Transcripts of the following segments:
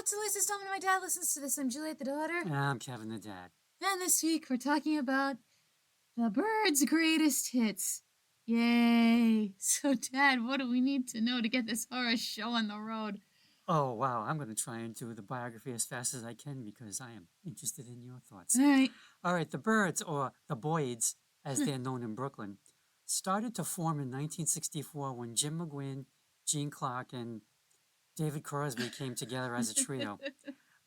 welcome to Lisa's Mom and My Dad Listens to This. I'm Juliet, the daughter. And I'm Kevin, the dad. And this week we're talking about the Byrds' greatest hits. Yay! So, Dad, what do we need to know to get this horror show on the road? Oh, wow. I'm going to try and do the biography as fast as I can because I am interested in your thoughts. All right, the Byrds, or the Boyds, as they're known in Brooklyn, started to form in 1964 when Jim McGuinn, Gene Clark, and David Crosby came together as a trio.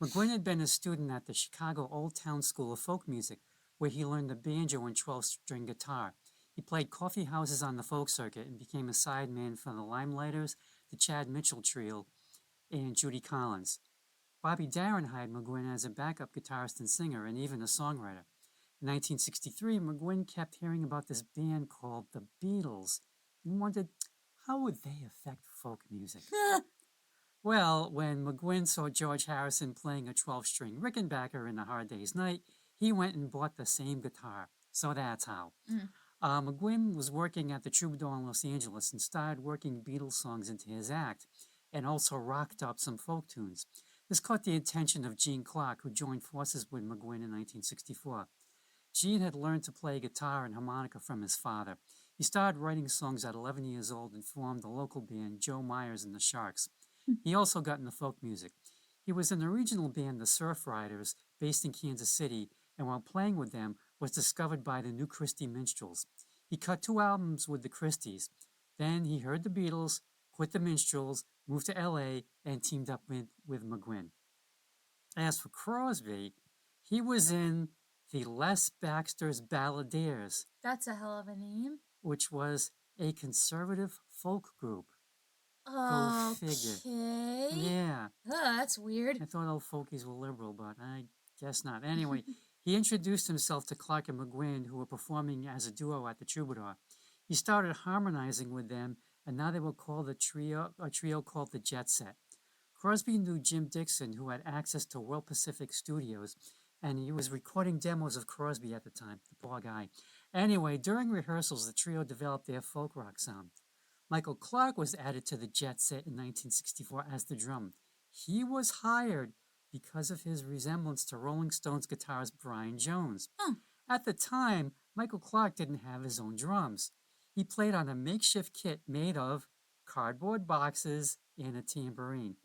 McGuinn had been a student at the Chicago Old Town School of Folk Music, where he learned the banjo and 12-string guitar. He played coffee houses on the folk circuit and became a sideman for the Limelighters, the Chad Mitchell Trio, and Judy Collins. Bobby Darin hired McGuinn as a backup guitarist and singer, and even a songwriter. In 1963, McGuinn kept hearing about this band called the Beatles and wondered, how would they affect folk music? Well, when McGuinn saw George Harrison playing a 12-string Rickenbacker in A Hard Day's Night, he went and bought the same guitar. So that's how. McGuinn was working at the Troubadour in Los Angeles and started working Beatles songs into his act, and also rocked up some folk tunes. This caught the attention of Gene Clark, who joined forces with McGuinn in 1964. Gene had learned to play guitar and harmonica from his father. He started writing songs at 11 years old and formed the local band Joe Myers and the Sharks. He also got into folk music. He was in the regional band The Surf Riders, based in Kansas City, and while playing with them, was discovered by the New Christie Minstrels. He cut 2 albums with the Christies. Then he heard the Beatles, quit the Minstrels, moved to L.A., and teamed up with McGuinn. As for Crosby, he was in the Les Baxter's Balladeers. That's a hell of a name. Which was a conservative folk group. Okay. Go figure. Yeah. Oh, that's weird. I thought all folkies were liberal, but I guess not. Anyway, he introduced himself to Clark and McGuinn, who were performing as a duo at the Troubadour. He started harmonizing with them, and now they were called a trio called the Jet Set. Crosby knew Jim Dixon, who had access to World Pacific Studios, and he was recording demos of Crosby at the time, the poor guy. Anyway, during rehearsals, the trio developed their folk rock sound. Michael Clark was added to the Jet Set in 1964 as the drum. He was hired because of his resemblance to Rolling Stones guitarist Brian Jones. At the time, Michael Clark didn't have his own drums. He played on a makeshift kit made of cardboard boxes and a tambourine.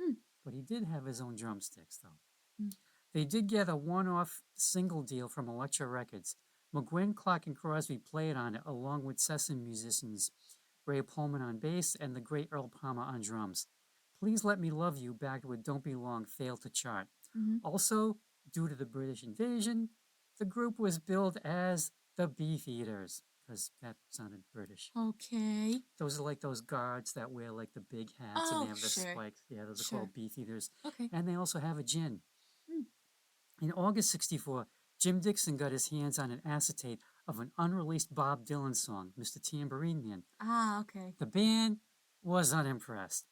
But he did have his own drumsticks, though. They did get a one-off single deal from Elektra Records. McGuinn, Clark, and Crosby played on it, along with session musicians Ray Pullman on bass and the great Earl Palmer on drums. Please Let Me Love You, backed with Don't Be Long, failed to chart. Also, due to the British invasion, the group was billed as the Beefeaters, because that sounded British. Okay. Those are like those guards that wear like the big hats and they have the spikes. Yeah, those are called Beefeaters. Okay. And they also have a gin. In August 64, Jim Dixon got his hands on an acetate of an unreleased Bob Dylan song, Mr. Tambourine Man. Okay. The band was unimpressed,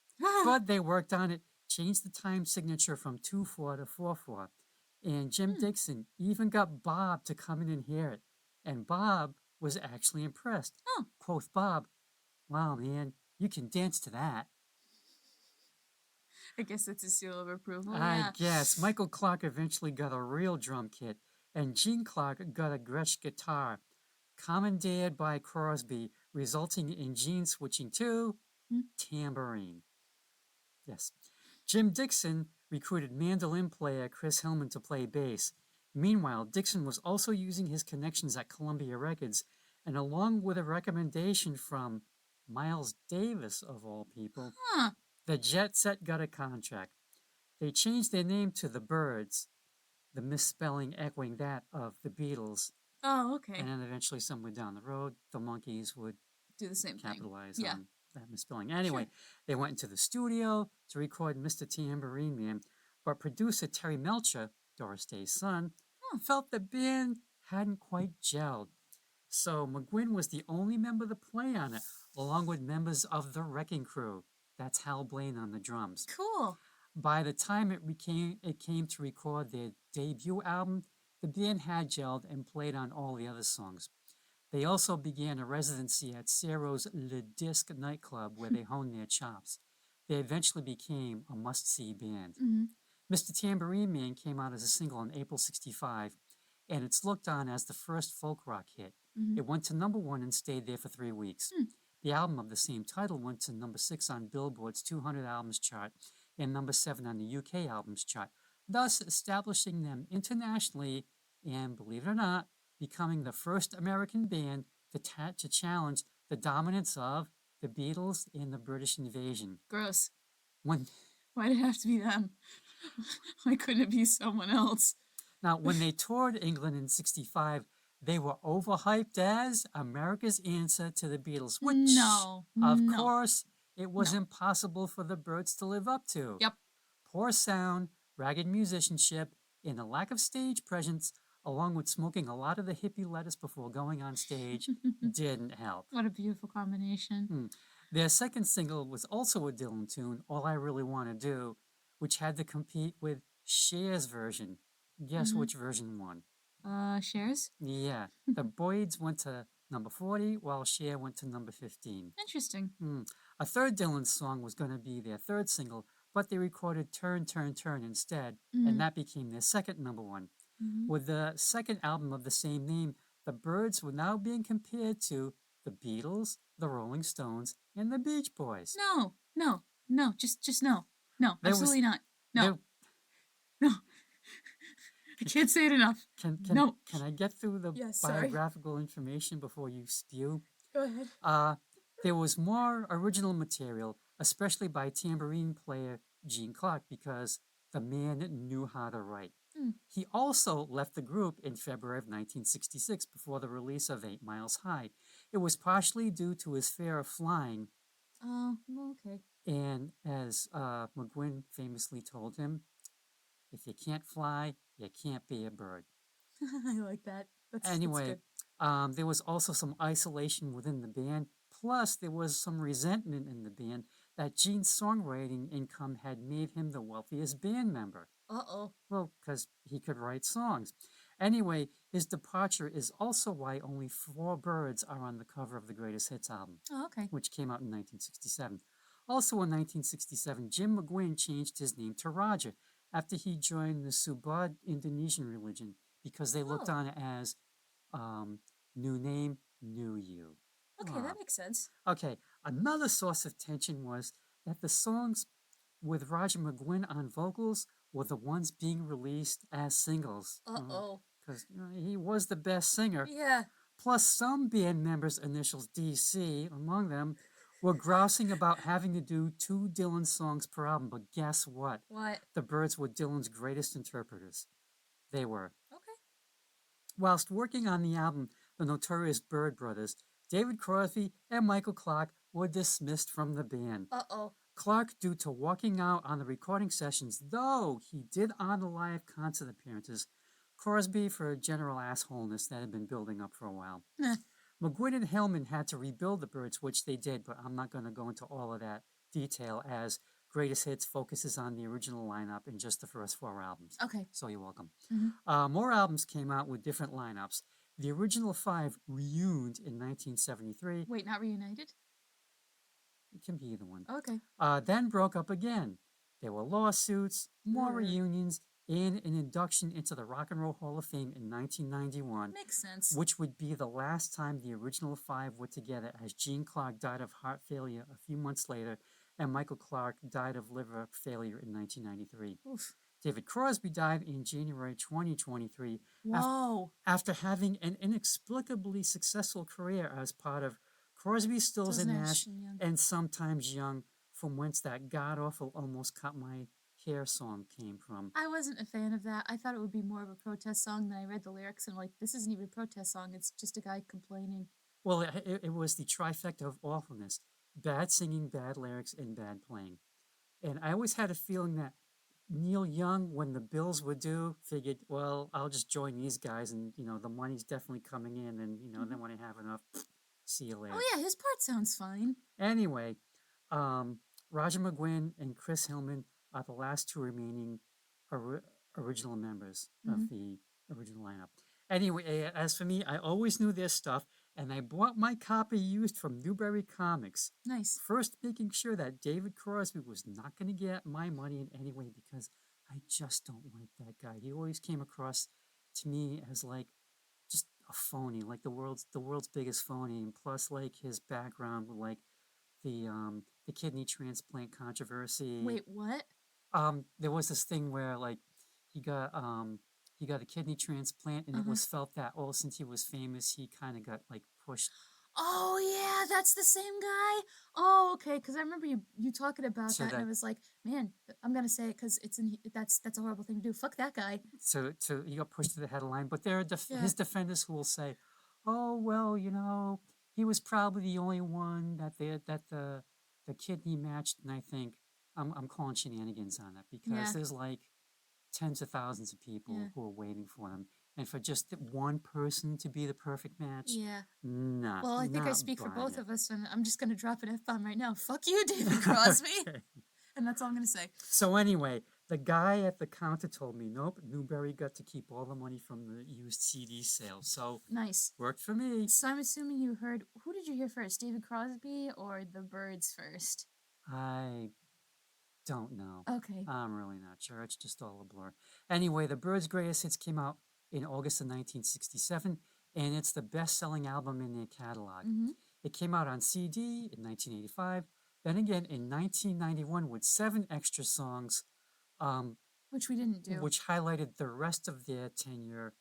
but they worked on it, changed the time signature from 2/4 to 4/4, and Jim Dixon even got Bob to come in and hear it, and Bob was actually impressed. Quoth Bob, "Wow, man, you can dance to that." I guess that's a seal of approval. I guess. Michael Clark eventually got a real drum kit, and Gene Clark got a Gretsch guitar, commandeered by Crosby, resulting in Gene switching to tambourine. Yes. Jim Dixon recruited mandolin player Chris Hillman to play bass. Meanwhile, Dixon was also using his connections at Columbia Records, and along with a recommendation from Miles Davis, of all people, the Jet Set got a contract. They changed their name to the Byrds, the misspelling echoing that of the Beatles. Okay. And then eventually, somewhere down the road, the Monkees would do the same capitalize thing. on that misspelling. Anyway, they went into the studio to record Mr. Tambourine Man, but producer Terry Melcher, Doris Day's son, felt the band hadn't quite gelled. So McGuinn was the only member to play on it, along with members of the Wrecking Crew. That's Hal Blaine on the drums. Cool. By the time it came to record their debut album, the band had gelled and played on all the other songs. They also began a residency at Cero's Le Disc nightclub, where they honed their chops. They eventually became a must-see band. Mr. Tambourine Man came out as a single in April 65, and it's looked on as the first folk rock hit. Mhm. It went to number 1 and stayed there for 3 weeks. Hmm. The album of the same title went to number 6 on Billboard's 200 Albums chart and number 7 on the UK Albums chart, thus establishing them internationally and, believe it or not, becoming the first American band to challenge the dominance of the Beatles and the British invasion. Gross. When Why'd it have to be them? Why couldn't it be someone else? Now, when they toured England in 65, they were overhyped as America's answer to the Beatles, which, No. of No. course, it was No. impossible for the Byrds to live up to. Yep. Poor sound, ragged musicianship, and a lack of stage presence, along with smoking a lot of the hippie lettuce before going on stage, didn't help. What a beautiful combination. Their second single was also a Dylan tune, All I Really Want to Do, which had to compete with Cher's version. Guess which version won? Shares? Yeah, the Boyds went to number 40, while Cher went to number 15. Interesting. A third Dylan song was going to be their third single, but they recorded Turn, Turn, Turn instead, and that became their second number 1. With the second album of the same name, the Byrds were now being compared to the Beatles, the Rolling Stones, and the Beach Boys. No, just no. No, There was- absolutely not. No. there- No. I can't say it enough. No. Can I get through the Yes, sorry. biographical information before you spew? Go ahead. There was more original material, especially by tambourine player Gene Clark, because the man knew how to write. He also left the group in February of 1966 before the release of 8 Miles High. It was partially due to his fear of flying, Oh, well, okay. and as McGuinn famously told him, if you can't fly, you can't be a bird. I like that. That's Anyway, good. there was also some isolation within the band. Plus, there was some resentment in the band that Gene's songwriting income had made him the wealthiest band member. Uh-oh. Well, because he could write songs. Anyway, his departure is also why only 4 birds are on the cover of the Greatest Hits album, Oh, okay. which came out in 1967. Also in 1967, Jim McGuinn changed his name to Roger after he joined the Subud Indonesian religion because they looked on it as new name, new you. Okay, that makes sense. Okay, another source of tension was that the songs with Roger McGuinn on vocals were the ones being released as singles. Uh-oh. Because he was the best singer. Yeah. Plus, some band members' initials, DC, among them, were grousing about having to do 2 Dylan songs per album. But guess what? What? The Byrds were Dylan's greatest interpreters. They were. Okay. Whilst working on the album, the notorious Byrd brothers, David Crosby and Michael Clark, were dismissed from the band. Uh-oh. Clark, due to walking out on the recording sessions, though he did honor live concert appearances. Crosby for general assholeness that had been building up for a while. McGuinn and Hillman had to rebuild the Byrds, which they did, but I'm not going to go into all of that detail as Greatest Hits focuses on the original lineup in just the first 4 albums. Okay. So you're welcome. Mm-hmm. More albums came out with different lineups. The original 5 reunited in 1973. Wait, not reunited? It can be either one. Okay. Then broke up again. There were lawsuits, more Ugh. reunions, and an induction into the Rock and Roll Hall of Fame in 1991. Makes sense. Which would be the last time the original 5 were together, as Gene Clark died of heart failure a few months later, and Michael Clark died of liver failure in 1993. Oof. David Crosby died in January 2023 Whoa. after having an inexplicably successful career as part of Crosby, Stills, and Nash, and Sometimes Young, from whence that god-awful Almost Cut My Hair song came from. I wasn't a fan of that. I thought it would be more of a protest song. Then I read the lyrics and I'm like, this isn't even a protest song. It's just a guy complaining. Well, it was the trifecta of awfulness. Bad singing, bad lyrics, and bad playing. And I always had a feeling that Neil Young, when the bills were due, figured, well, I'll just join these guys and, the money's definitely coming in and, then when I have enough, see you later. Oh, yeah, his part sounds fine. Anyway, Roger McGuinn and Chris Hillman are the last 2 remaining original members of the original lineup. Anyway, as for me, I always knew their stuff, and I bought my copy used from Newberry Comics. Nice. First, making sure that David Crosby was not going to get my money in any way because I just don't like that guy. He always came across to me as like just a phony, like the world's biggest phony, and plus like his background with like the kidney transplant controversy. Wait, what? There was this thing where like he got um he got a kidney transplant, and Uh it huh. was felt that oh, since he was famous, he kind of got like pushed. Oh yeah, that's the same guy. Oh, okay. Because I remember you talking about So that, and I that was like, man, I'm gonna say it because it's in. That's a horrible thing to do. Fuck that guy. so he got pushed to the head of the line. But there are Yeah. his defenders who will say, "Oh well, he was probably the only one that the kidney matched." And I think I'm calling shenanigans on that because Yeah. there's like tens of thousands of Yeah. people who are waiting for them, and for just one person to be the perfect match, Yeah. not Well, I think I not speak for buying both it. of us, and I'm just gonna drop an F-bomb right now. Fuck you, David Crosby. Okay. And that's all I'm gonna say. So anyway, the guy at the counter told me, nope, Newberry got to keep all the money from the used CD sales. So Nice. worked for me. So I'm assuming you heard. Who did you hear first, David Crosby or the Byrds first? I don't know. Okay. I'm really not sure. It's just all a blur. Anyway, the Byrds' greatest hits came out in August of 1967, and it's the best-selling album in their catalog. Mm-hmm. It came out on CD in 1985, then again in 1991 with 7 extra songs, um, Which we didn't do. which highlighted the rest of their tenure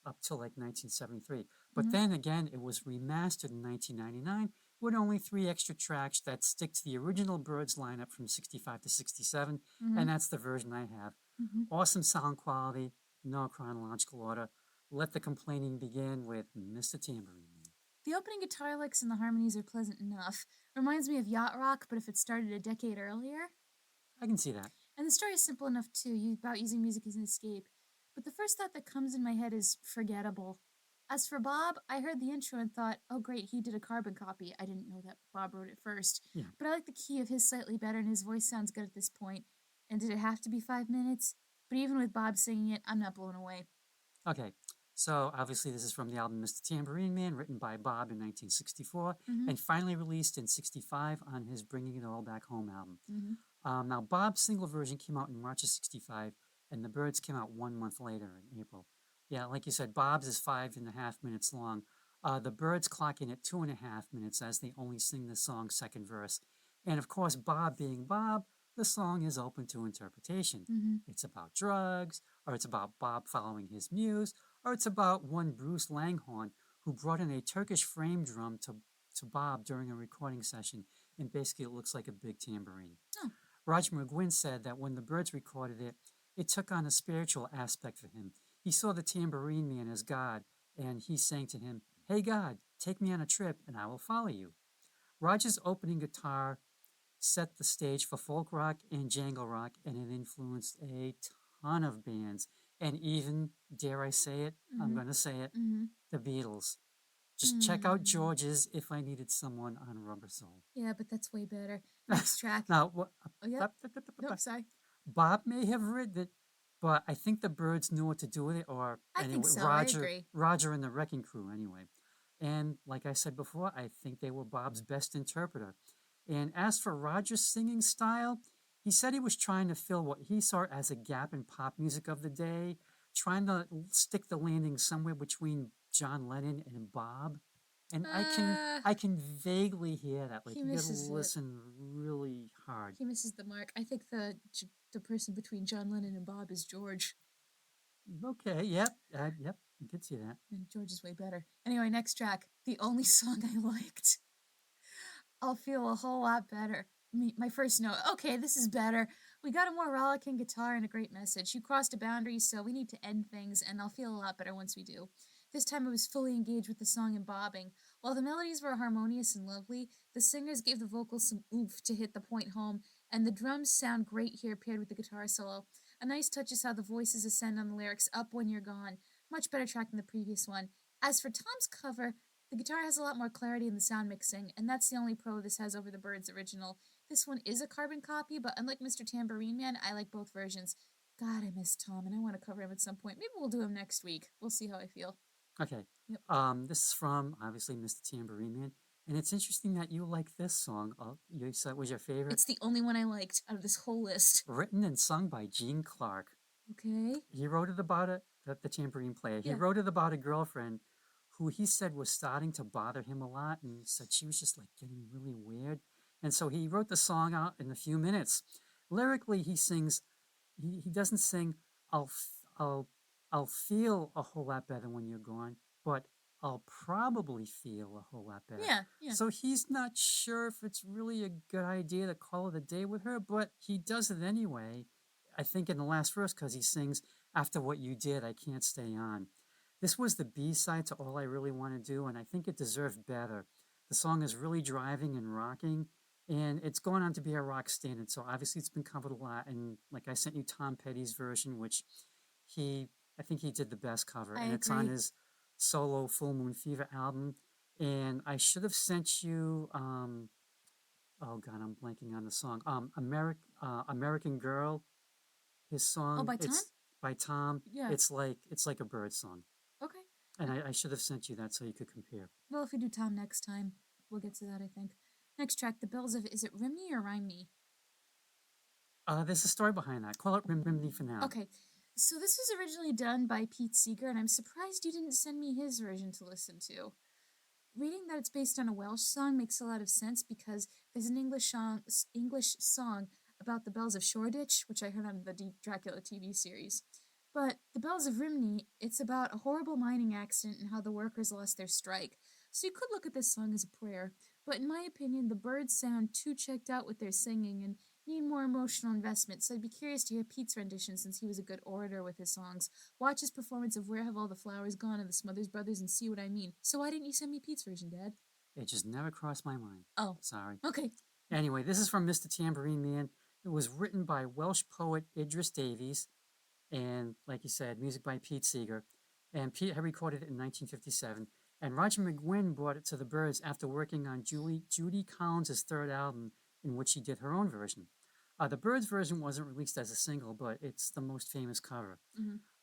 up till like 1973. But Mm-hmm. then again, it was remastered in 1999 with only 3 extra tracks that stick to the original Byrds lineup from 65 to 67, Mm-hmm. and that's the version I have. Mm-hmm. Awesome sound quality, no chronological order. Let the complaining begin with Mr. Tambourine Man. The opening guitar licks and the harmonies are pleasant enough. Reminds me of Yacht Rock, but if it started a decade earlier. I can see that. And the story is simple enough too, about using music as an escape. But the first thought that comes in my head is forgettable. As for Bob, I heard the intro and thought, oh great, he did a carbon copy. I didn't know that Bob wrote it first. Yeah. But I like the key of his slightly better, and his voice sounds good at this point. And did it have to be 5 minutes? But even with Bob singing it, I'm not blown away. Okay, so obviously this is from the album Mr. Tambourine Man, written by Bob in 1964, Mm-hmm. and finally released in 65 on his Bringing It All Back Home album. Mm-hmm. Now, Bob's single version came out in March of 65, and the Byrds came out 1 month later in April. Yeah, like you said, Bob's is 5.5 minutes long. The Byrds clock in at 2.5 minutes as they only sing the song's second verse. And of course, Bob being Bob, the song is open to interpretation. Mm-hmm. It's about drugs, or it's about Bob following his muse, or it's about one Bruce Langhorne who brought in a Turkish frame drum to Bob during a recording session, and basically it looks like a big tambourine. Oh. Roger McGuinn said that when the Byrds recorded it, it took on a spiritual aspect for him. He saw the tambourine man as God, and he sang to him, "Hey God, take me on a trip and I will follow you." Roger's opening guitar set the stage for folk rock and jangle rock, and it influenced a ton of bands, and even, dare I say it, I'm going to say it, the Beatles. Just check out George's If I Needed Someone on Rubber Soul. Yeah, but that's way better. Next track. Now, what? Oh, yeah. Nope, sorry. Bob may have written it, but I think the Byrds knew what to do with it, or I anyway, think so. I Roger, agree. Roger and the Wrecking Crew, anyway. And like I said before, I think they were Bob's best interpreter. And as for Roger's singing style, he said he was trying to fill what he saw as a gap in pop music of the day, trying to stick the landing somewhere between John Lennon and Bob. And I can vaguely hear that. Like he you gotta misses it. listen really hard. He misses the mark. I think the person between John Lennon and Bob is George. Okay, yep, yep, you could see that. And George is way better. Anyway, next track. The only song I liked. I'll feel a whole lot better. My first note. Okay, this is better. We got a more rollicking guitar and a great message. You crossed a boundary, so we need to end things, and I'll feel a lot better once we do. This time I was fully engaged with the song and bobbing. While the melodies were harmonious and lovely, the singers gave the vocals some oomph to hit the point home, and the drums sound great here paired with the guitar solo. A nice touch is how the voices ascend on the lyrics Up When You're Gone. Much better track than the previous one. As for Tom's cover, the guitar has a lot more clarity in the sound mixing, and that's the only pro this has over the Byrds' original. This one is a carbon copy, but unlike Mr. Tambourine Man, I like both versions. God, I miss Tom, and I want to cover him at some point. Maybe we'll do him next week. We'll see how I feel. Okay. Yep. This is from obviously Mr. Tambourine Man, and it's interesting that you like this song. You said it was your favorite. It's the only one I liked out of this whole list. Written and sung by Gene Clark. Okay. He wrote it about the tambourine player. He Yeah. wrote it about a girlfriend who he said was starting to bother him a lot and said she was just like getting really weird. And so he wrote the song out in a few minutes. Lyrically, he sings, he doesn't sing, I'll, I'll feel a whole lot better when you're gone, but I'll probably feel a whole lot better. Yeah. Yeah. So he's not sure if it's really a good idea to call it a day with her, but he does it anyway. I think in the last verse, because he sings, after what you did, I can't stay on. This was the B side to All I Really Want to Do, and I think it deserved better. The song is really driving and rocking, and it's going on to be a rock standard. So obviously, it's been covered a lot. And like I sent you Tom Petty's version, which I think he did the best cover, I and it's on agree. his solo Full Moon Fever album. And I should have sent you, oh God, I'm blanking on the song. American Girl, his Oh, song. by Tom? It's by Tom. Yeah. It's like a bird song. Okay. And I should have sent you that so you could compare. Well, if we do Tom next time, we'll get to that, I think. Next track, The Bells of, is it Rimney or Rhymney? There's a story behind that. Call it Rimney for now. Okay. So this was originally done by Pete Seeger, and I'm surprised you didn't send me his version to listen to. Reading that it's based on a Welsh song makes a lot of sense because there's an English song about the bells of Shoreditch, which I heard on the Deep Dracula TV series. But the bells of Rimney, it's about a horrible mining accident and how the workers lost their strike. So you could look at this song as a prayer, but in my opinion, the Byrds sound too checked out with their singing and need more emotional investment. So I'd be curious to hear Pete's rendition since he was a good orator with his songs. Watch his performance of Where Have All the Flowers Gone and the Smothers Brothers and see what I mean. So why didn't you send me Pete's version, Dad? It just never crossed my mind. Oh. Sorry. Okay. Anyway, this is from Mr. Tambourine Man. It was written by Welsh poet Idris Davies, and like you said, music by Pete Seeger. And Pete had recorded it in 1957. And Roger McGuinn brought it to the Byrds after working on Judy Collins' third album, in which she did her own version. The Byrds version wasn't released as a single, but it's the most famous cover.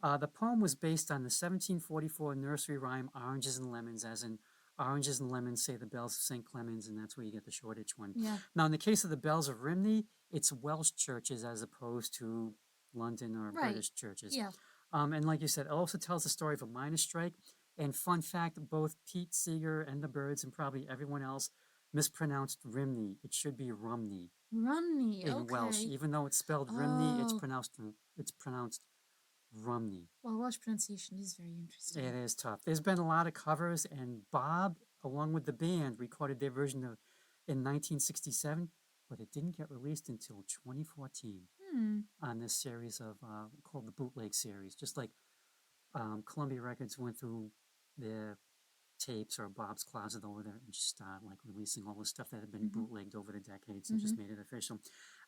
The poem was based on the 1744 nursery rhyme Oranges and Lemons, as in oranges and lemons say the bells of St. Clemens, and that's where you get the Shoreditch one. Yeah. Now, in the case of the bells of Rimney, it's Welsh churches as opposed to London or Right. British churches. Yeah. And like you said, it also tells the story of a miners' strike. And fun fact, both Pete Seeger and the Byrds and probably everyone else mispronounced Rimney. It should be Rumney Rumney. in Okay. Welsh. Even though it's spelled Rimney, it's Oh. pronounced Rumney. Well, Welsh pronunciation is very interesting. It is tough. There's been a lot of covers, and Bob, along with the band, recorded their version of in 1967, but it didn't get released until 2014 on this series of called the Bootleg series. Just like Columbia Records went through their tapes or Bob's Closet over there and just started like releasing all the stuff that had been bootlegged over the decades and just made it official.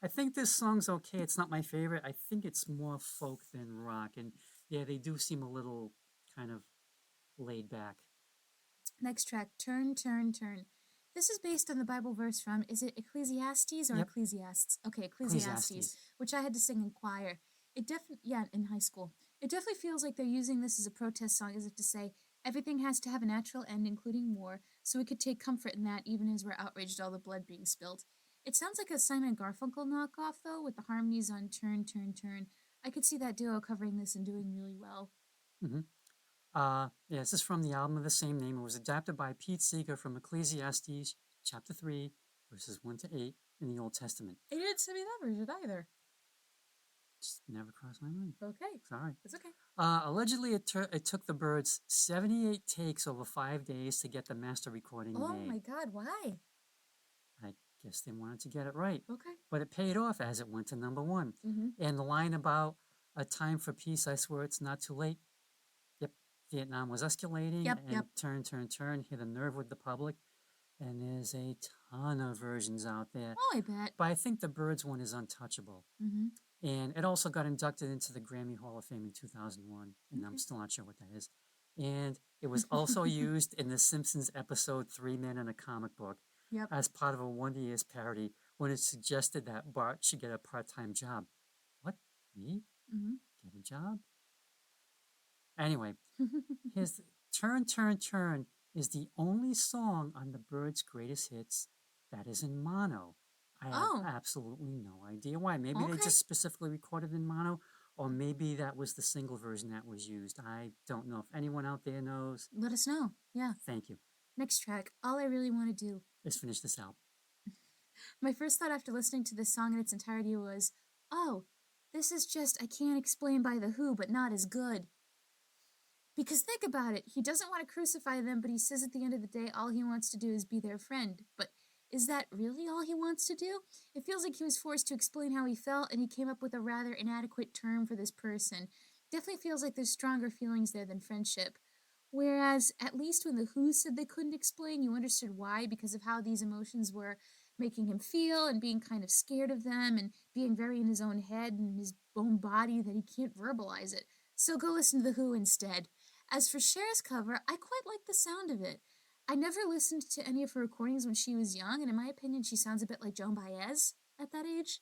I think this song's okay. It's not my favorite. I think it's more folk than rock, and yeah, they do seem a little kind of laid back. Next track, Turn, Turn, Turn. This is based on the Bible verse from, is it Ecclesiastes or Yep. Ecclesiastes? Okay, Ecclesiastes, which I had to sing in choir. It definitely, yeah, in high school. It definitely feels like they're using this as a protest song, as if to say, everything has to have a natural end, including war, so we could take comfort in that even as we're outraged all the blood being spilled. It sounds like a Simon Garfunkel knockoff, though, with the harmonies on Turn, Turn, Turn. I could see that duo covering this and doing really well. Yeah, this is from the album of the same name. It was adapted by Pete Seeger from Ecclesiastes chapter 3, verses 1 to 8 in the Old Testament. You didn't send me that version either. Just never crossed my mind. Okay. Sorry. It's okay. Allegedly, it took the Byrds 78 takes over 5 days to get the master recording Oh made. my God, why? I guess they wanted to get it right. Okay. But it paid off as it went to number 1. And the line about a time for peace, I swear it's not too late. Yep, Vietnam was escalating and turn, turn, turn, hit a nerve with the public. And there's a ton of versions out there. Oh, I bet. But I think the Byrds one is untouchable. And it also got inducted into the Grammy Hall of Fame in 2001. And I'm still not sure what that is. And it was also used in The Simpsons episode 3 Men in a Comic Book as part of a Wonder Years parody when it suggested that Bart should get a part-time job. What? Me? Get a job? Anyway, his Turn, Turn, Turn is the only song on the Byrds' greatest hits that is in mono. I have absolutely no idea why. Maybe they just specifically recorded in mono, Or maybe that was the single version that was used. I don't know. If anyone out there knows, Let us know. Yeah. thank you. Next track, All I Really Want to Do. Let's finish this out. My first thought after listening to this song in its entirety was, oh, this is just I Can't Explain by The Who, but not as good. Because think about it, he doesn't want to crucify them, but he says at the end of the day all he wants to do is be their friend. But is that really all he wants to do? It feels like he was forced to explain how he felt, and he came up with a rather inadequate term for this person. Definitely feels like there's stronger feelings there than friendship. Whereas, at least when the Who said they couldn't explain, you understood why, because of how these emotions were making him feel and being kind of scared of them and being very in his own head and his own body that he can't verbalize it. So go listen to the Who instead. As for Cher's cover, I quite like the sound of it. I never listened to any of her recordings when she was young, and in my opinion, she sounds a bit like Joan Baez at that age.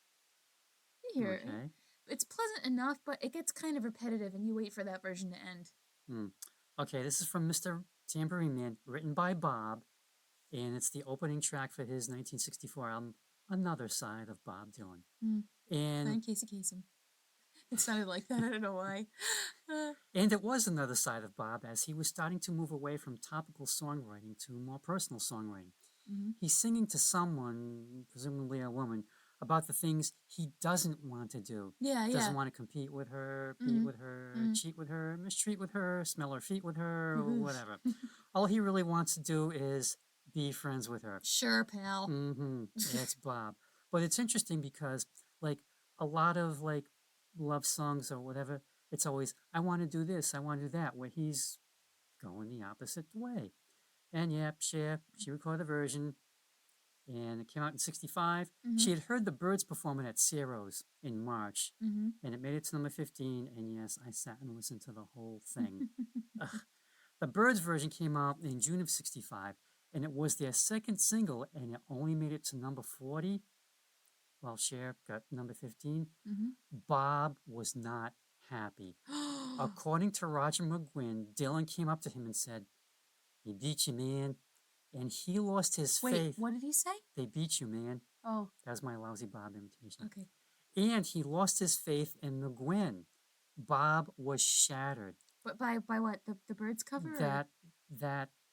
You hear it. Okay. It's pleasant enough, but it gets kind of repetitive, and you wait for that version to end. Okay, this is from Mr. Tambourine Man, written by Bob, and it's the opening track for his 1964 album, Another Side of Bob Dylan. And Fine, Casey Kasem. It sounded like that. I don't know why. And it was another side of Bob as he was starting to move away from topical songwriting to more personal songwriting. He's singing to someone, presumably a woman, about the things he doesn't want to do. Yeah, Doesn't want to compete with her, be with her, cheat with her, mistreat with her, smell her feet with her, or whatever. All he really wants to do is be friends with her. Sure, pal. That's Bob. But it's interesting because, like, a lot of, like, love songs or whatever, it's always, I want to do this, I want to do that, where he's going the opposite way. And yeah, she recorded a version, and it came out in 65. She had heard the Byrds perform it at Ciro's in March, and it made it to number 15, and yes, I sat and listened to the whole thing. The Byrds version came out in June of 65, and it was their second single, and it only made it to number 40, while Cher got number 15. Bob was not happy. According to Roger McGuinn, Dylan came up to him and said, "They beat you, man." And he lost his faith. Wait, what did he say? "They beat you, man." Oh. That was my lousy Bob imitation. Okay. And he lost his faith in McGuinn. Bob was shattered. But by what? The Byrds cover? That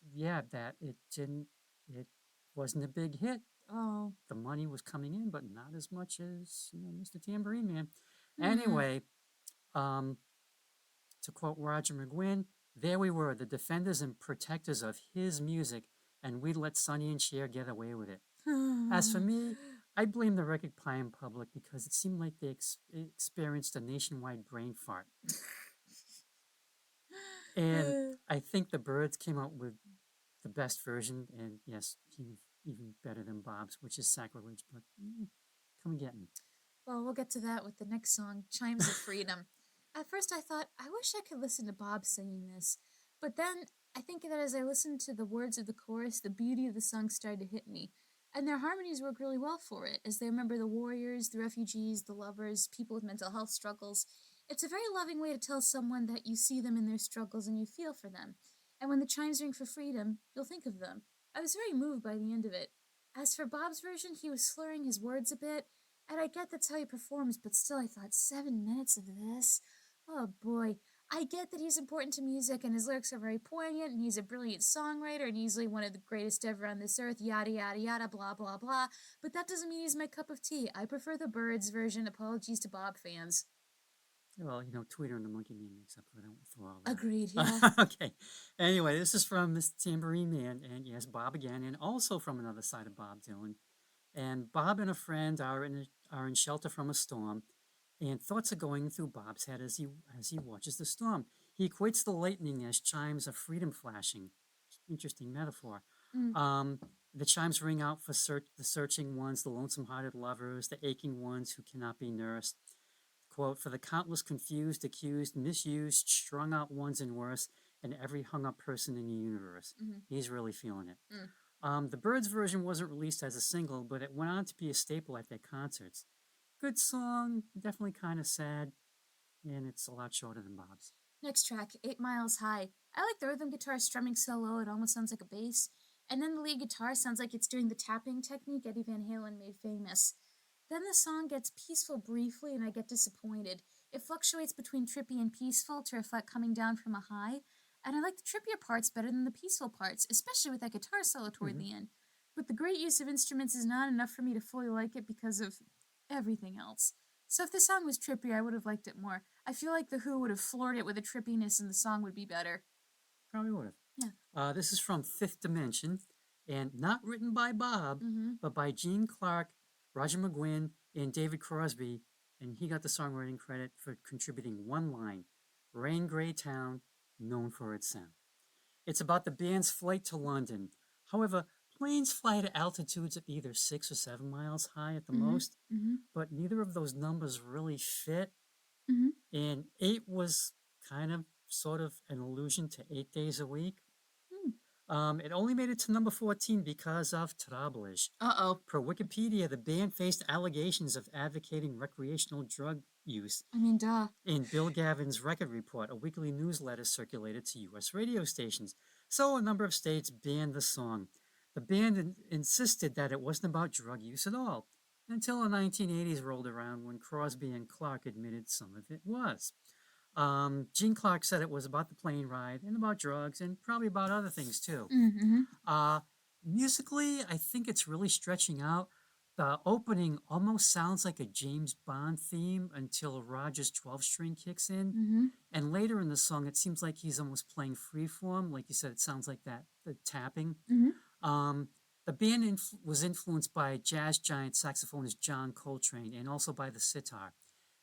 it wasn't a big hit. Oh. The money was coming in, but not as much as, Mr. Tambourine Man. Anyway, to quote Roger McGuinn, there we were, the defenders and protectors of his music, and we let Sonny and Cher get away with it. As for me, I blame the record buying public because it seemed like they experienced a nationwide brain fart. And I think the Byrds came out with the best version, and yes, even better than Bob's, which is sacrilege, but come and get me. Well, we'll get to that with the next song, Chimes of Freedom. At first I thought, I wish I could listen to Bob singing this, but then I think that as I listened to the words of the chorus, the beauty of the song started to hit me. And their harmonies work really well for it, as they remember the warriors, the refugees, the lovers, people with mental health struggles. It's a very loving way to tell someone that you see them in their struggles and you feel for them. And when the chimes ring for freedom, you'll think of them. I was very moved by the end of it. As for Bob's version, he was slurring his words a bit, and I get that's how he performs, but still I thought, 7 minutes of this? Oh boy. I get that he's important to music and his lyrics are very poignant and he's a brilliant songwriter and easily one of the greatest ever on this earth, yada yada yada, blah blah blah, but that doesn't mean he's my cup of tea. I prefer the Byrds version. Apologies to Bob fans. Well, Tweeter and the Monkey Man makes up for all that. Agreed, yeah. Okay. Anyway, this is from Mr. Tambourine Man, and yes, Bob again, and also from another side of Bob Dylan. And Bob and a friend are in shelter from a storm, and thoughts are going through Bob's head as he watches the storm. He equates the lightning as chimes of freedom flashing. Interesting metaphor. The chimes ring out for the searching ones, the lonesome-hearted lovers, the aching ones who cannot be nursed. Quote, "For the countless confused, accused, misused, strung out ones and worse, and every hung-up person in the universe." He's really feeling it. The Byrds version wasn't released as a single, but it went on to be a staple at their concerts. Good song, definitely kind of sad, and it's a lot shorter than Bob's. Next track, 8 Miles High. I like the rhythm guitar strumming so low it almost sounds like a bass, and then the lead guitar sounds like it's doing the tapping technique Eddie Van Halen made famous. Then the song gets peaceful briefly and I get disappointed. It fluctuates between trippy and peaceful to reflect coming down from a high, and I like the trippier parts better than the peaceful parts, especially with that guitar solo toward Mhm. the end. But the great use of instruments is not enough for me to fully like it because of everything else. So if the song was trippier, I would have liked it more. I feel like The Who would have floored it with a trippiness and the song would be better. Probably would have. Yeah. This is from Fifth Dimension, and not written by Bob, Mm-hmm. but by Gene Clark, Roger McGuinn, and David Crosby, and he got the songwriting credit for contributing one line, Rain Grey Town, known for its sound. It's about the band's flight to London. However, planes fly at altitudes of either 6 or 7 miles high at the Mm-hmm. most, Mm-hmm. but neither of those numbers really fit, Mm-hmm. and 8 was kind of sort of an allusion to 8 days a week. It only made it to number 14 because of troubles. Uh-oh. Per Wikipedia, the band faced allegations of advocating recreational drug use. I mean, duh. In Bill Gavin's record report, a weekly newsletter circulated to U.S. radio stations, so a number of states banned the song. The band insisted that it wasn't about drug use at all, until the 1980s rolled around when Crosby and Clark admitted some of it was. Gene Clark said it was about the plane ride and about drugs and probably about other things too. Mm-hmm. Uh, Musically, I think it's really stretching out. The opening almost sounds like a James Bond theme until Roger's 12 string kicks in. Mm-hmm. And later in the song, it seems like he's almost playing freeform. Like you said, it sounds like that, the tapping. Mm-hmm. The band was influenced by jazz giant saxophonist John Coltrane and also by the sitar.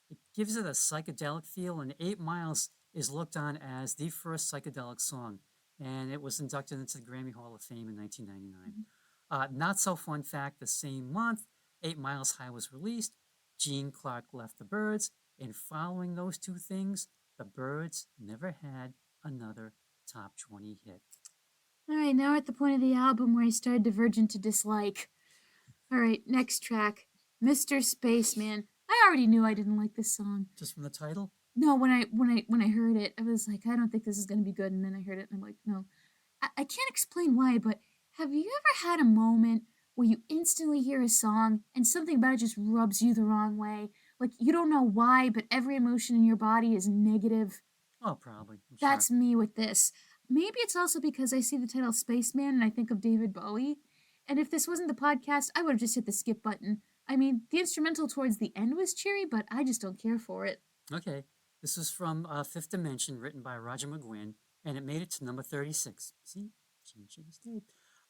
It gives it a psychedelic feel, and 8 Miles is looked on as the first psychedelic song, and it was inducted into the Grammy Hall of Fame in 1999. Not so fun fact, the same month, 8 Miles High was released, Gene Clark left the Byrds, and following those two things, the Byrds never had another top 20 hit. All right, now we're at the point of the album where I started divergent to dislike. All right, next track, Mr. Spaceman. I already knew I didn't like this song. Just from the title? No, when I heard it, I was like, I don't think this is gonna be good, and then I heard it, and I'm like, no. I can't explain why, but have you ever had a moment where you instantly hear a song and something about it just rubs you the wrong way? Like you don't know why, but every emotion in your body is negative. Oh, probably. That's me with this. Maybe it's also because I see the title Spaceman and I think of David Bowie. And if this wasn't the podcast, I would have just hit the skip button. I mean, the instrumental towards the end was cheery, but I just don't care for it. Okay. This was from Fifth Dimension, written by Roger McGuinn, and it made it to number 36. See? Gene should have stayed.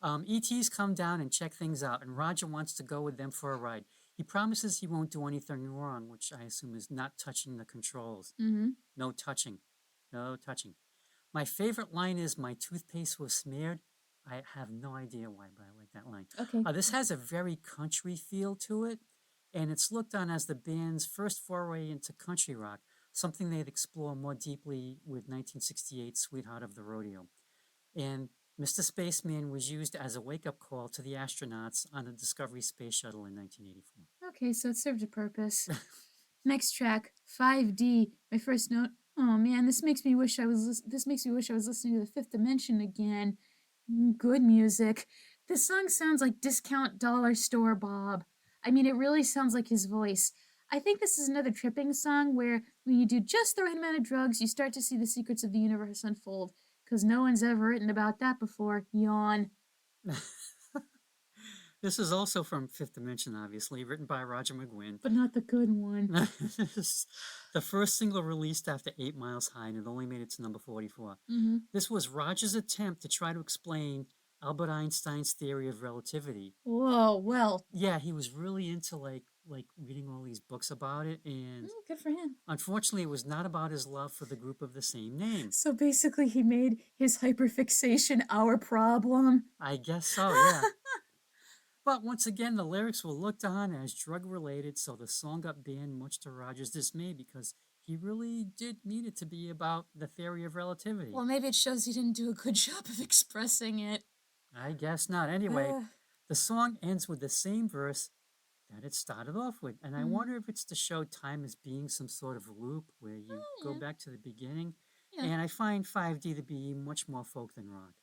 ETs come down and check things out, and Roger wants to go with them for a ride. He promises he won't do anything wrong, which I assume is not touching the controls. Mm-hmm. No touching. No touching. My favorite line is, "My toothpaste was smeared." I have no idea why, but I like that line. Okay. This has a very country feel to it, and it's looked on as the band's first foray into country rock, something they'd explore more deeply with 1968's Sweetheart of the Rodeo. And Mr. Spaceman was used as a wake-up call to the astronauts on the Discovery Space Shuttle in 1984. Okay, so it served a purpose. Next track, 5D. My first note. Oh man, this makes me wish I was listening to the Fifth Dimension again. Good music. This song sounds like Discount Dollar Store Bob. I mean, it really sounds like his voice. I think this is another tripping song where when you do just the right amount of drugs, you start to see the secrets of the universe unfold. Because no one's ever written about that before. Yawn. This is also from Fifth Dimension, obviously, written by Roger McGuinn. But not the good one. The first single released after 8 Miles High, and it only made it to number 44. Mm-hmm. This was Roger's attempt to try to explain Albert Einstein's theory of relativity. Whoa, well. Yeah, he was really into like reading all these books about it, and good for him. Unfortunately, it was not about his love for the group of the same name. So basically, he made his hyperfixation our problem. I guess so, yeah. But once again, the lyrics were looked on as drug-related, so the song got banned, much to Roger's dismay, because he really did mean it to be about the theory of relativity. Well, maybe it shows he didn't do a good job of expressing it. I guess not. Anyway, the song ends with the same verse that it started off with, and I wonder if it's to show time as being some sort of loop where you go back to the beginning. Yeah. And I find 5D to be much more folk than rock.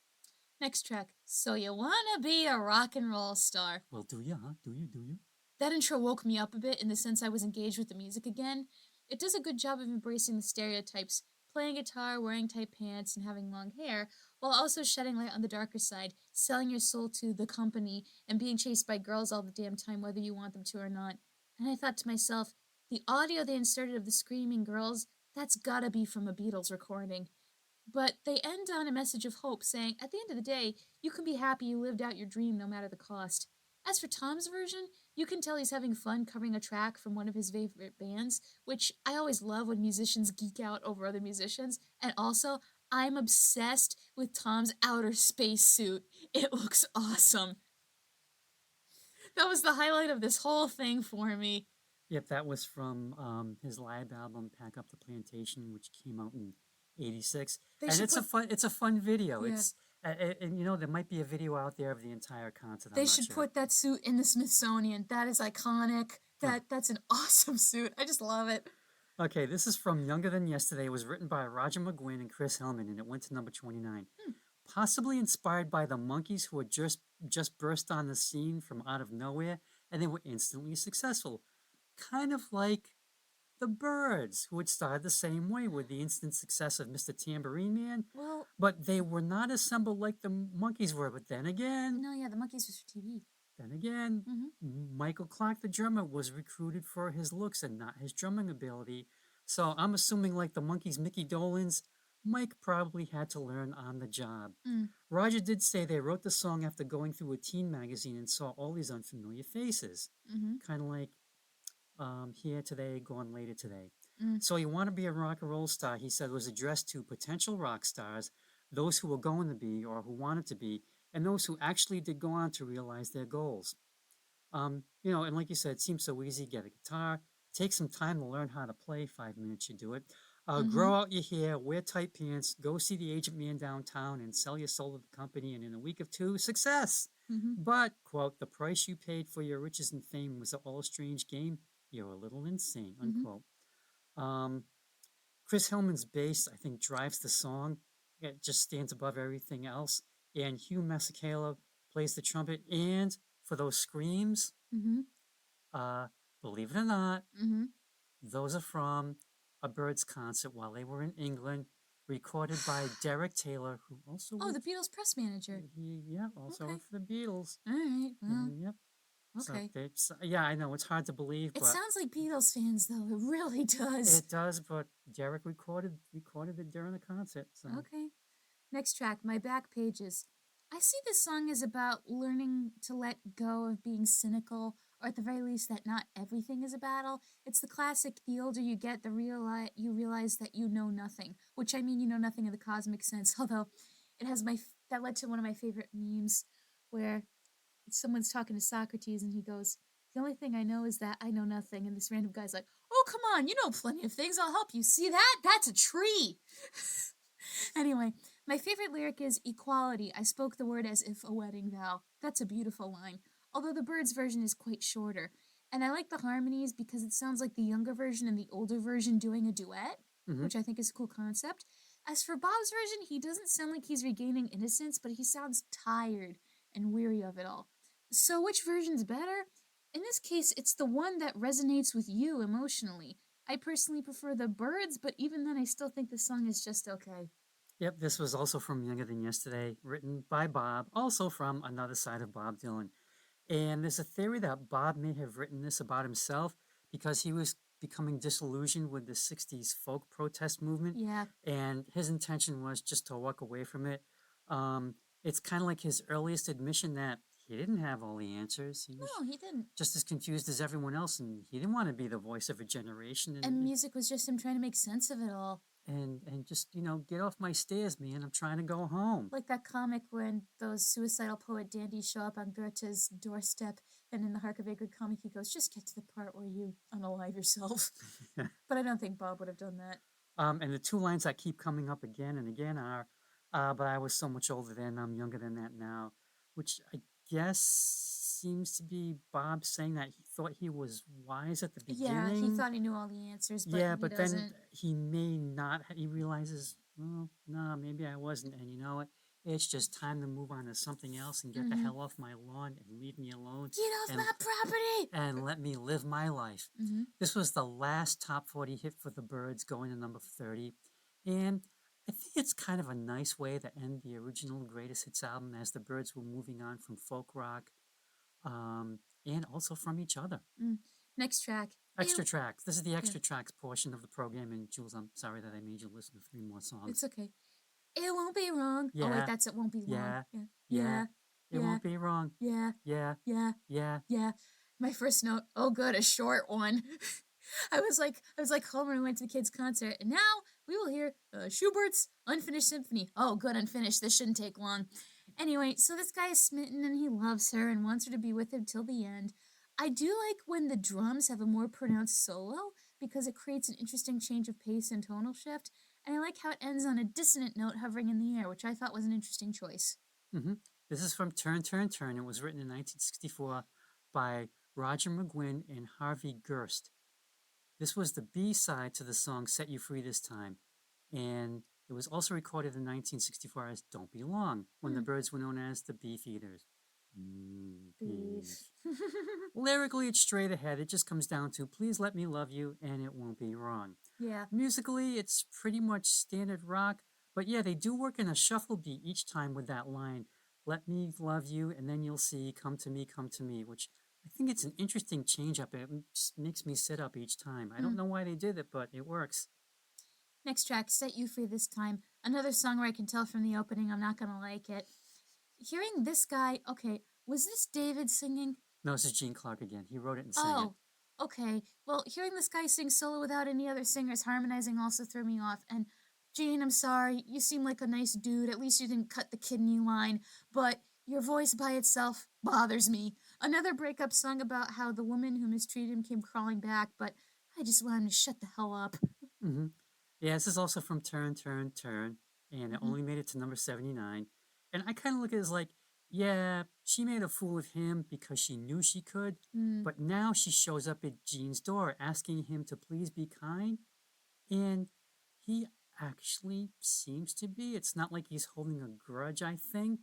Next track. So you wanna be a rock and roll star. Well, do you, huh? Do you? That intro woke me up a bit in the sense I was engaged with the music again. It does a good job of embracing the stereotypes, playing guitar, wearing tight pants, and having long hair, while also shedding light on the darker side, selling your soul to the company, and being chased by girls all the damn time, whether you want them to or not. And I thought to myself, the audio they inserted of the screaming girls, that's gotta be from a Beatles recording. But they end on a message of hope, saying, at the end of the day, you can be happy you lived out your dream no matter the cost. As for Tom's version, you can tell he's having fun covering a track from one of his favorite bands, which I always love when musicians geek out over other musicians. And also, I'm obsessed with Tom's outer space suit. It looks awesome. That was the highlight of this whole thing for me. Yep, that was from his live album "Pack Up the Plantation," which came out in '86, and it's a fun video. Yeah. It's and you know there might be a video out there of the entire concert. I'm They not should sure. put that suit in the Smithsonian. That is iconic. That's an awesome suit. I just love it. Okay, this is from Younger Than Yesterday. It was written by Roger McGuinn and Chris Hillman, and it went to number 29. Possibly inspired by the Monkees, who had just burst on the scene from out of nowhere, and they were instantly successful. Kind of like the Byrds, who had started the same way with the instant success of Mr. Tambourine Man. Well, but they were not assembled like the Monkees were. But then again, no, yeah, the Monkees was for TV. then again, Michael Clark, the drummer, was recruited for his looks and not his drumming ability. So I'm assuming, like the Monkees' Mickey Dolenz, Mike probably had to learn on the job. Roger did say they wrote the song after going through a teen magazine and saw all these unfamiliar faces. Kind of like here today, gone later today. So you want to be a rock and roll star, he said, was addressed to potential rock stars, those who were going to be or who wanted to be, and those who actually did go on to realize their goals. You know, and like you said, it seems so easy. Get a guitar, take some time to learn how to play. 5 minutes, you do it. Grow out your hair, wear tight pants, go see the agent man downtown, and sell your soul to the company. And in a week of two, success. But, quote, the price you paid for your riches and fame was all a strange game. You're a little insane, unquote. Chris Hillman's bass, I think, drives the song. It just stands above everything else. And Hugh Masekela plays the trumpet. And for those screams, believe it or not, those are from a Byrds concert while they were in England, recorded by Derek Taylor, who also the Beatles press manager. Also worked for the Beatles. All right, well, yep. okay. So yeah, I know it's hard to believe, It but sounds like Beatles fans, though. It really does. it does. But Derek recorded it during the concert. So. Okay. Next track, My Back Pages. I see this song as about learning to let go of being cynical, or at the very least that not everything is a battle. It's the classic, the older you get, you realize that you know nothing, which I mean you know nothing in the cosmic sense, although it has that led to one of my favorite memes where someone's talking to Socrates and he goes, the only thing I know is that I know nothing, and this random guy's like, oh, come on, you know plenty of things, I'll help you. See that? That's a tree! Anyway, my favorite lyric is equality. I spoke the word as if a wedding vow. That's a beautiful line, although the Byrds version is quite shorter. And I like the harmonies because it sounds like the younger version and the older version doing a duet, which I think is a cool concept. As for Bob's version, he doesn't sound like he's regaining innocence, but he sounds tired and weary of it all. So which version's better? In this case, it's the one that resonates with you emotionally. I personally prefer the Byrds, but even then I still think the song is just okay. Yep, this was also from Younger Than Yesterday, written by Bob, also from another side of Bob Dylan. And there's a theory that Bob may have written this about himself because he was becoming disillusioned with the 60s folk protest movement. Yeah. And his intention was just to walk away from it. It's kind of like his earliest admission that he didn't have all the answers. No, he didn't. Just as confused as everyone else, and he didn't want to be the voice of a generation. And music was just him trying to make sense of it all. And just, you know, get off my stairs, man. I'm trying to go home. Like that comic when those suicidal poet dandies show up on Goethe's doorstep, and in the Hark of Vagrant comic he goes, just get to the part where you unalive yourself. But I don't think Bob would have done that. And the two lines that keep coming up again and again are, but I was so much older then, I'm younger than that now, which I guess seems to be Bob saying that he thought he was wise at the beginning. Yeah, he thought he knew all the answers, but he doesn't. Then he may not. He realizes, well, no, maybe I wasn't. And you know what? It's just time to move on to something else and get the hell off my lawn and leave me alone Get off and my property! and let me live my life. This was the last top 40 hit for the Byrds, going to number 30. And I think it's kind of a nice way to end the original Greatest Hits album, as the Byrds were moving on from folk rock and also from each other. Next track. Extra tracks. This is the extra tracks portion of the program. And Jules, I'm sorry that I made you listen to 3 more songs. It's okay. It won't be wrong. Yeah. Oh wait, that's It Won't Be Long. Yeah. It won't be wrong. Yeah. My first note. Oh, good, a short one. I was like Homer when we went to the kids' concert, and now we will hear Schubert's Unfinished Symphony. Oh, good, unfinished. This shouldn't take long. Anyway, so this guy is smitten and he loves her and wants her to be with him till the end. I do like when the drums have a more pronounced solo because it creates an interesting change of pace and tonal shift. And I like how it ends on a dissonant note hovering in the air, which I thought was an interesting choice. This is from Turn, Turn, Turn. It was written in 1964 by Roger McGuinn and Harvey Gerst. This was the B-side to the song Set You Free This Time. And it was also recorded in 1964 as Don't Be Long, when the Byrds were known as the Beef Eaters. Beef. Lyrically, it's straight ahead. It just comes down to please let me love you and it won't be wrong. Yeah. Musically, it's pretty much standard rock, but yeah, they do work in a shuffle beat each time with that line, let me love you and then you'll see, come to me, which I think it's an interesting change up. It just makes me sit up each time. I don't know why they did it, but it works. Next track, Set You Free This Time. Another song where I can tell from the opening I'm not going to like it. Hearing this guy, okay, was this David singing? No, this is Gene Clark again. He wrote it and sang it. Oh, okay. Well, hearing this guy sing solo without any other singers harmonizing also threw me off. And Gene, I'm sorry, you seem like a nice dude. At least you didn't cut the kidney line. But your voice by itself bothers me. Another breakup song about how the woman who mistreated him came crawling back, but I just wanted to shut the hell up. Yeah, this is also from Turn, Turn, Turn, and it only made it to number 79. And I kind of look at it as like, yeah, she made a fool of him because she knew she could, but now she shows up at Gene's door asking him to please be kind, and he actually seems to be. It's not like he's holding a grudge, I think.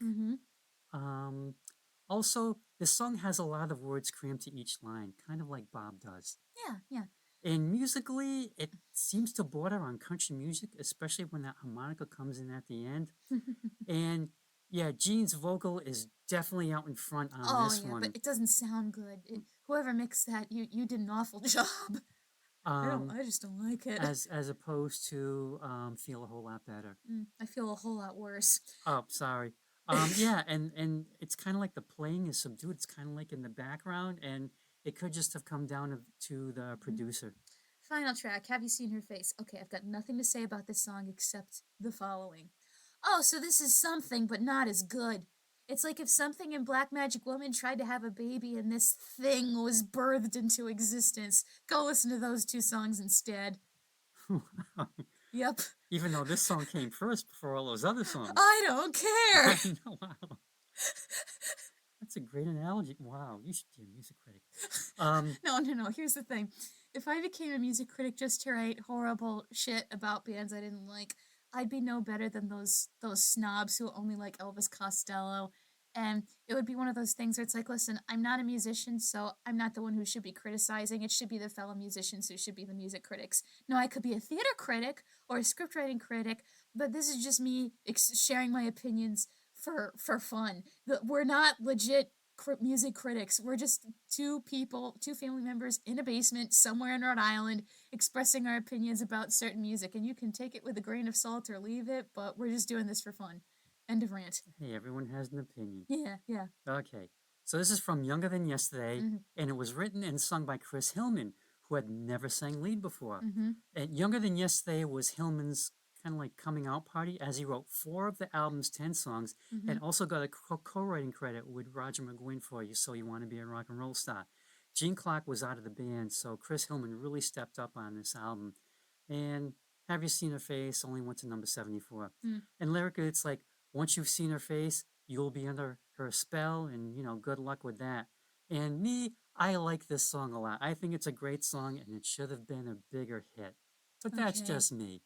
Also, the song has a lot of words crammed to each line, kind of like Bob does. Yeah. And musically, it seems to border on country music, especially when that harmonica comes in at the end. And yeah, Gene's vocal is definitely out in front on this one. But it doesn't sound good. Whoever mixed that, you did an awful job. I just don't like it. As opposed to Feel a Whole Lot Better. I feel a whole lot worse. Oh, sorry. Yeah, and it's kind of like the playing is subdued. It's kind of like in the background, and it could just have come down to the producer. Final track, Have You Seen Her Face? Okay, I've got nothing to say about this song except the following. Oh, so this is something, but not as good. It's like if something in Black Magic Woman tried to have a baby and this thing was birthed into existence. Go listen to those 2 songs instead. Yep. Even though this song came first before all those other songs. I don't care. I know, wow. That's a great analogy. Wow, you should be a music critic. No. Here's the thing. If I became a music critic just to write horrible shit about bands I didn't like, I'd be no better than those snobs who only like Elvis Costello. And it would be one of those things where it's like, listen, I'm not a musician, so I'm not the one who should be criticizing. It should be the fellow musicians who should be the music critics. No, I could be a theater critic or a scriptwriting critic, but this is just me sharing my opinions for fun. We're not legit music critics. We're just 2 family members in a basement somewhere in Rhode Island expressing our opinions about certain music, and you can take it with a grain of salt or leave it, but we're just doing this for fun. End of rant. Hey, everyone has an opinion. Yeah. Okay, so this is from Younger Than Yesterday, and it was written and sung by Chris Hillman, who had never sang lead before. And Younger Than Yesterday was Hillman's kind of like coming out party, as he wrote 4 of the album's 10 songs, and also got a co-writing credit with Roger McGuinn for You So You Want to Be a Rock and Roll Star. Gene Clark was out of the band, so Chris Hillman really stepped up on this album. And Have You Seen Her Face only went to number 74. And lyrically, it's like, once you've seen her face, you'll be under her spell, and, good luck with that. And me, I like this song a lot. I think it's a great song, and it should have been a bigger hit. But that's just me.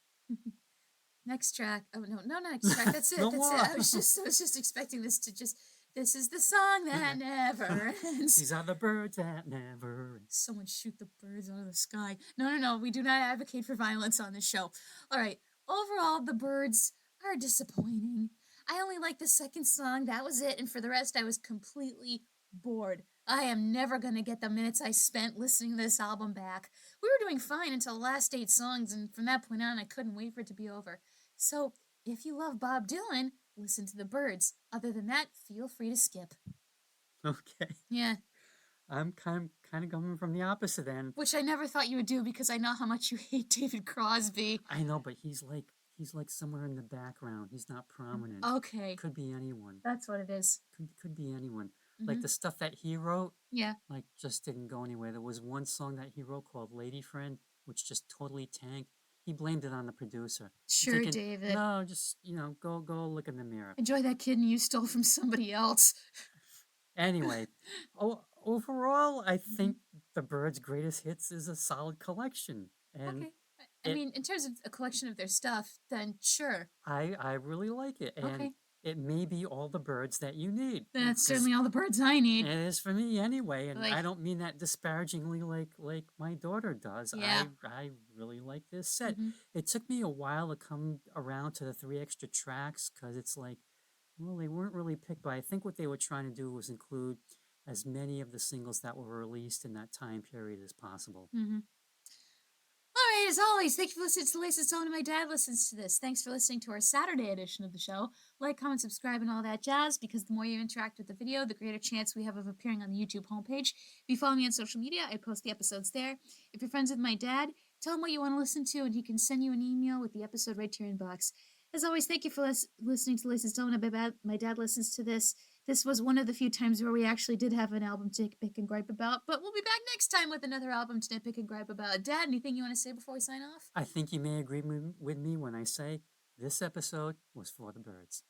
Next track. Oh no, no, not next track. That's it. No That's it. more. I was just expecting this to just. This is the song that never ends. These are the birds that never end. Someone shoot the birds out of the sky. No, no, no. We do not advocate for violence on this show. All right. Overall, the Byrds are disappointing. I only liked the second song. That was it. And for the rest, I was completely bored. I am never going to get the minutes I spent listening to this album back. We were doing fine until the last 8 songs, and from that point on, I couldn't wait for it to be over. So, if you love Bob Dylan, listen to the Byrds. Other than that, feel free to skip. Okay. Yeah. I'm kind of coming from the opposite end. Which I never thought you would do because I know how much you hate David Crosby. I know, but he's like somewhere in the background. He's not prominent. Okay. Could be anyone. That's what it is. Could be anyone. Mm-hmm. Like the stuff that he wrote, yeah, like just didn't go anywhere. There was one song that he wrote called Lady Friend, which just totally tanked. He blamed it on the producer. Sure, thinking, David. No, just go look in the mirror. Enjoy that kidney you stole from somebody else. Anyway, overall, I think the Byrds' greatest hits is a solid collection. And okay. I mean, in terms of a collection of their stuff, then sure. I really like it. And okay. It may be all the Byrds that you need. That's certainly all the Byrds I need. It is for me anyway. And I don't mean that disparagingly like my daughter does. Yeah. I really like this set. It took me a while to come around to the 3 extra tracks because it's like, well, they weren't really picked, but I think what they were trying to do was include as many of the singles that were released in that time period as possible. All right, as always, thank you for listening to the latest song, and my dad listens to this. Thanks for listening to our Saturday edition of the show. Like, comment, subscribe, and all that jazz, because the more you interact with the video, the greater chance we have of appearing on the YouTube homepage. If you follow me on social media, I post the episodes there. If you're friends with my dad, tell him what you want to listen to, and he can send you an email with the episode right to your inbox. As always, thank you for listening to Laces Don't. My dad listens to this. This was one of the few times where we actually did have an album to nitpick and gripe about, but we'll be back next time with another album to nitpick and gripe about. Dad, anything you want to say before we sign off? I think you may agree with me when I say this episode was for the Byrds.